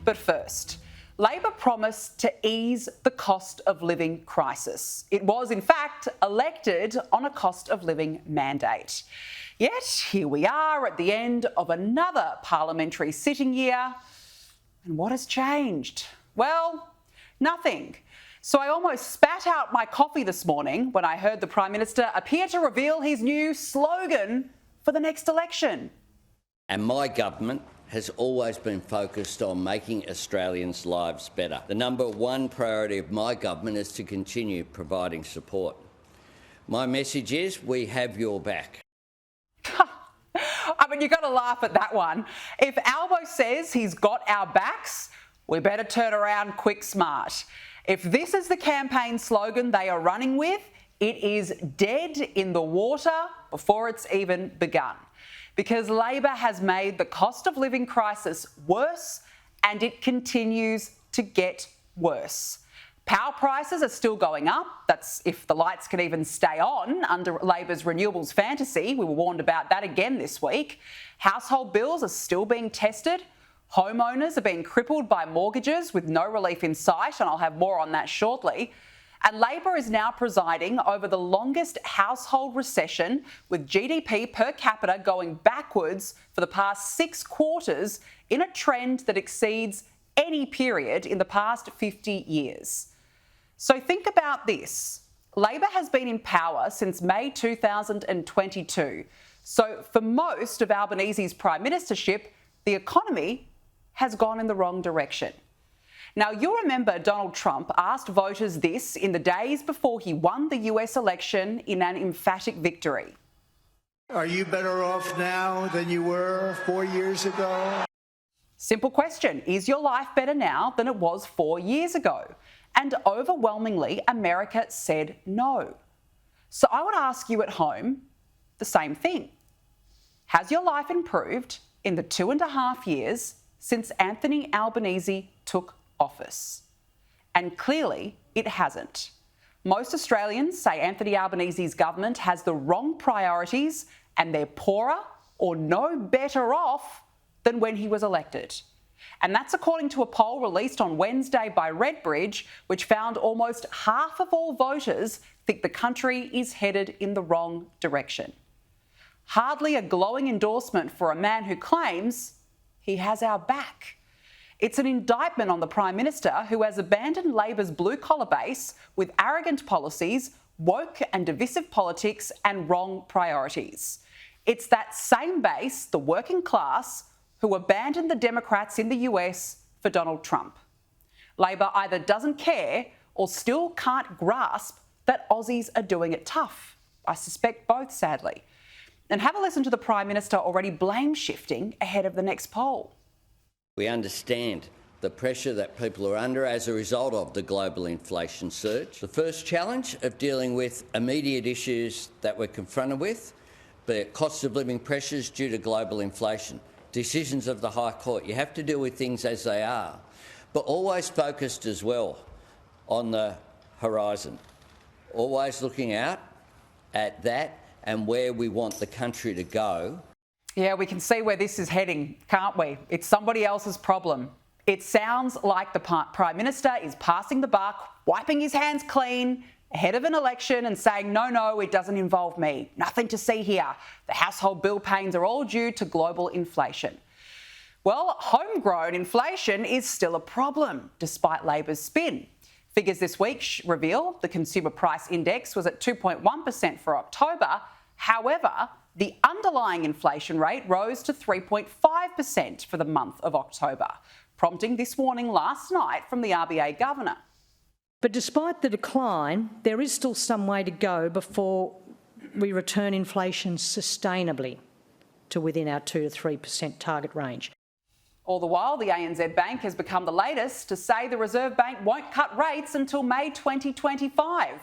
But first, Labor promised to ease the cost of living crisis. It was, in fact, elected on a cost of living mandate. Yet, here we are at the end of another parliamentary sitting year. And what has changed? Well, nothing. So I almost spat out my coffee this morning when I heard the Prime Minister appear to reveal his new slogan for the next election. And my government has always been focused on making Australians' lives better. The number one priority of my government is to continue providing support. My message is we have your back. I mean, you've got to laugh at that one. If Albo says he's got our backs, we better turn around quick smart. If this is the campaign slogan they are running with, it is dead in the water before it's even begun. Because Labor has made the cost of living crisis worse, and it continues to get worse. Power prices are still going up. That's if the lights can even stay on under Labor's renewables fantasy. We were warned about that again this week. Household bills are still being tested. Homeowners are being crippled by mortgages with no relief in sight, and I'll have more on that shortly. And Labor is now presiding over the longest household recession, with GDP per capita going backwards for the past 6 quarters in a trend that exceeds any period in the past 50 years. So think about this. Labor has been in power since May 2022. So for most of Albanese's prime ministership, the economy has gone in the wrong direction. Now, you'll remember Donald Trump asked voters this in the days before he won the US election in an emphatic victory. Are you better off now than you were 4 years ago? Simple question. Is your life better now than it was 4 years ago? And overwhelmingly, America said no. So I would ask you at home the same thing. Has your life improved in the 2.5 years since Anthony Albanese took office? And clearly it hasn't. Most Australians say Anthony Albanese's government has the wrong priorities and they're poorer or no better off than when he was elected. And that's according to a poll released on Wednesday by Redbridge, which found almost half of all voters think the country is headed in the wrong direction. Hardly a glowing endorsement for a man who claims he has our back. It's an indictment on the Prime Minister, who has abandoned Labor's blue-collar base with arrogant policies, woke and divisive politics and wrong priorities. It's that same base, the working class, who abandoned the Democrats in the US for Donald Trump. Labor either doesn't care or still can't grasp that Aussies are doing it tough. I suspect both, sadly. And have a listen to the Prime Minister already blame-shifting ahead of the next poll. We understand the pressure that people are under as a result of the global inflation surge. The first challenge of dealing with immediate issues that we're confronted with, the cost of living pressures due to global inflation, decisions of the High Court. You have to deal with things as they are, but always focused as well on the horizon, always looking out at that and where we want the country to go. Yeah, we can see where this is heading, can't we? It's somebody else's problem. It sounds like the Prime Minister is passing the buck, wiping his hands clean ahead of an election and saying, no, it doesn't involve me. Nothing to see here. The household bill pains are all due to global inflation. Well, homegrown inflation is still a problem, despite Labor's spin. Figures this week reveal the Consumer Price Index was at 2.1% for October. However, the underlying inflation rate rose to 3.5% for the month of October, prompting this warning last night from the RBA governor. But despite the decline, there is still some way to go before we return inflation sustainably to within our 2 to 3% target range. All the while, the ANZ Bank has become the latest to say the Reserve Bank won't cut rates until May 2025.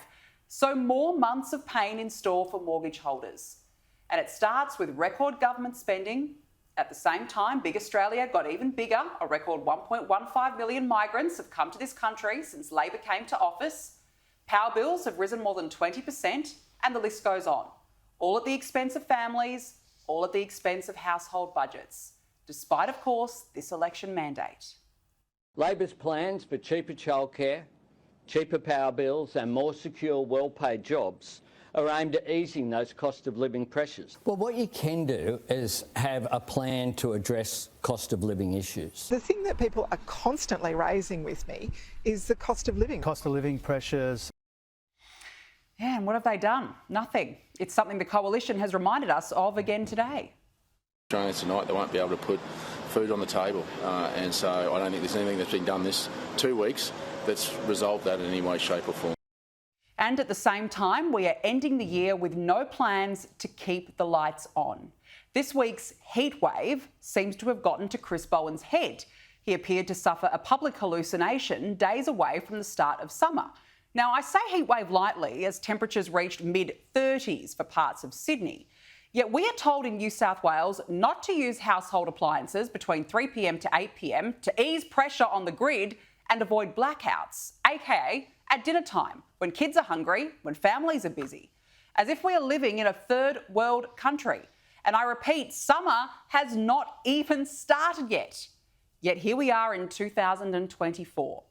So more months of pain in store for mortgage holders. And it starts with record government spending. At the same time, Big Australia got even bigger. A record 1.15 million migrants have come to this country since Labor came to office. Power bills have risen more than 20%, and the list goes on. All at the expense of families, all at the expense of household budgets, despite, of course, this election mandate. Labor's plans for cheaper childcare, cheaper power bills and more secure, well-paid jobs are aimed at easing those cost of living pressures. Well, what you can do is have a plan to address cost of living issues. The thing that people are constantly raising with me is the cost of living. Cost of living pressures. Yeah, and what have they done? Nothing. It's something the Coalition has reminded us of again today. Australians tonight, they won't be able to put food on the table, and so I don't think there's anything that's been done this 2 weeks that's resolved that in any way, shape or form. And at the same time, we are ending the year with no plans to keep the lights on. This week's heat wave seems to have gotten to Chris Bowen's head. He appeared to suffer a public hallucination days away from the start of summer. Now, I say heat wave lightly as temperatures reached mid-30s for parts of Sydney. Yet we are told in New South Wales not to use household appliances between 3 p.m. to 8 p.m. to ease pressure on the grid and avoid blackouts, aka at dinner time, when kids are hungry, when families are busy. As if we are living in a third world country. And I repeat, summer has not even started yet. Yet here we are in 2024.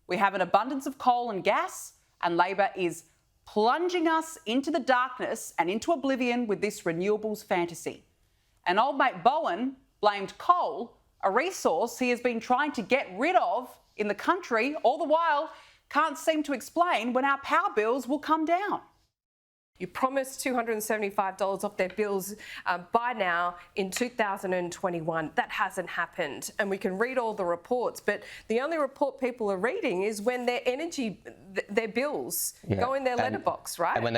We have an abundance of coal and gas, and Labor is plunging us into the darkness and into oblivion with this renewables fantasy. And old mate Bowen blamed coal, a resource he has been trying to get rid of in the country, all the while can't seem to explain when our power bills will come down. You promised $275 off their bills by now in 2021. That hasn't happened. And we can read all the reports, but the only report people are reading is when their their bills go in their letterbox, right? And when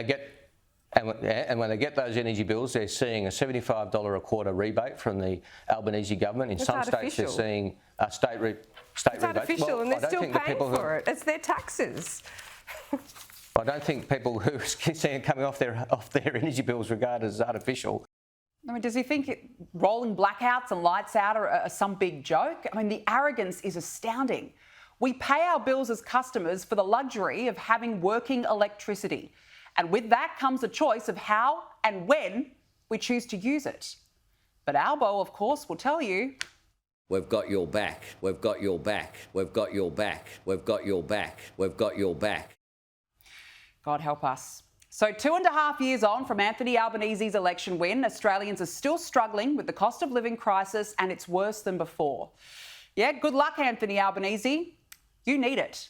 they get those energy bills, they're seeing a $75 a quarter rebate from the Albanese government. In some states, they're seeing a state rebate. It's artificial, and they're still paying for it. It's their taxes. I don't think people who are seeing it coming off their energy bills regard as artificial. I mean, does he think rolling blackouts and lights out are some big joke? I mean, the arrogance is astounding. We pay our bills as customers for the luxury of having working electricity. And with that comes a choice of how and when we choose to use it. But Albo, of course, will tell you, we've got your back, we've got your back, we've got your back, we've got your back, we've got your back. God help us. So 2.5 years on from Anthony Albanese's election win, Australians are still struggling with the cost of living crisis, and it's worse than before. Yeah, good luck, Anthony Albanese. You need it.